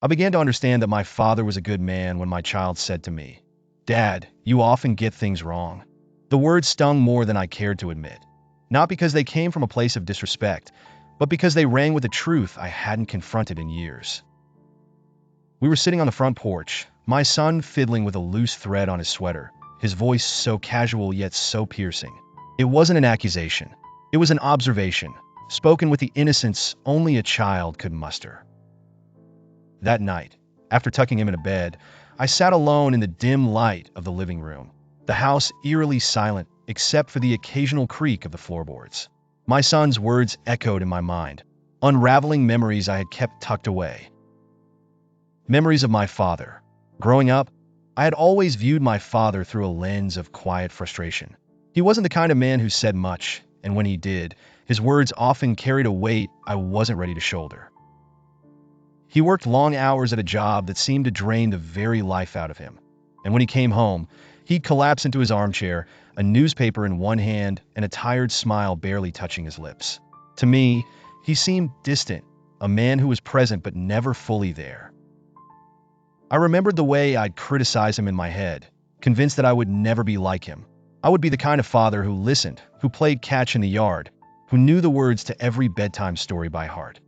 I began to understand that my father was a good man when my child said to me, "Dad, you often get things wrong." The words stung more than I cared to admit, not because they came from a place of disrespect, but because they rang with a truth I hadn't confronted in years. We were sitting on the front porch, my son fiddling with a loose thread on his sweater, his voice so casual yet so piercing. It wasn't an accusation. It was an observation, spoken with the innocence only a child could muster. That night, after tucking him in a bed, I sat alone in the dim light of the living room, the house eerily silent except for the occasional creak of the floorboards. My son's words echoed in my mind, unraveling memories I had kept tucked away. Memories of my father. Growing up, I had always viewed my father through a lens of quiet frustration. He wasn't the kind of man who said much, and when he did, his words often carried a weight I wasn't ready to shoulder. He worked long hours at a job that seemed to drain the very life out of him. And when he came home, he'd collapse into his armchair, a newspaper in one hand and a tired smile barely touching his lips. To me, he seemed distant, a man who was present but never fully there. I remembered the way I'd criticize him in my head, convinced that I would never be like him. I would be the kind of father who listened, who played catch in the yard, who knew the words to every bedtime story by heart.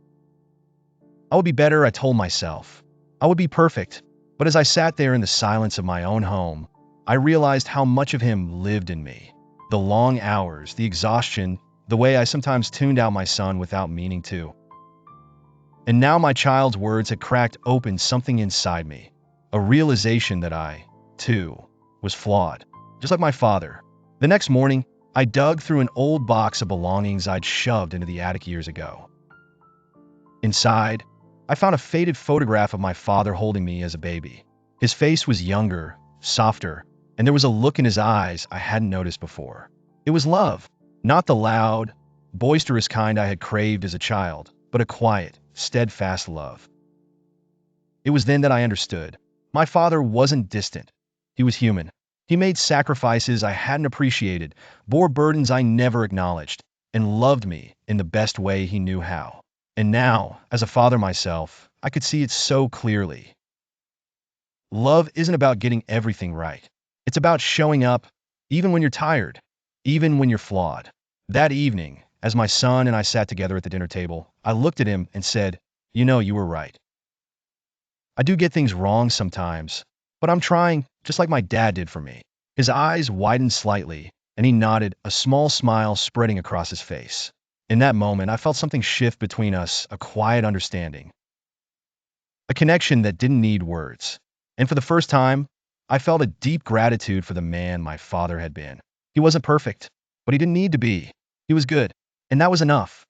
I would be better, I told myself. I would be perfect. But as I sat there in the silence of my own home, I realized how much of him lived in me. The long hours, the exhaustion, the way I sometimes tuned out my son without meaning to. And now my child's words had cracked open something inside me, a realization that I, too, was flawed, just like my father. The next morning, I dug through an old box of belongings I'd shoved into the attic years ago. Inside, I found a faded photograph of my father holding me as a baby. His face was younger, softer, and there was a look in his eyes I hadn't noticed before. It was love, not the loud, boisterous kind I had craved as a child, but a quiet, steadfast love. It was then that I understood. My father wasn't distant. He was human. He made sacrifices I hadn't appreciated, bore burdens I never acknowledged, and loved me in the best way he knew how. And now, as a father myself, I could see it so clearly. Love isn't about getting everything right. It's about showing up, even when you're tired, even when you're flawed. That evening, as my son and I sat together at the dinner table, I looked at him and said, "You know, you were right. I do get things wrong sometimes, but I'm trying, just like my dad did for me." His eyes widened slightly, and he nodded, a small smile spreading across his face. In that moment, I felt something shift between us, a quiet understanding. A connection that didn't need words. And for the first time, I felt a deep gratitude for the man my father had been. He wasn't perfect, but he didn't need to be. He was good, and that was enough.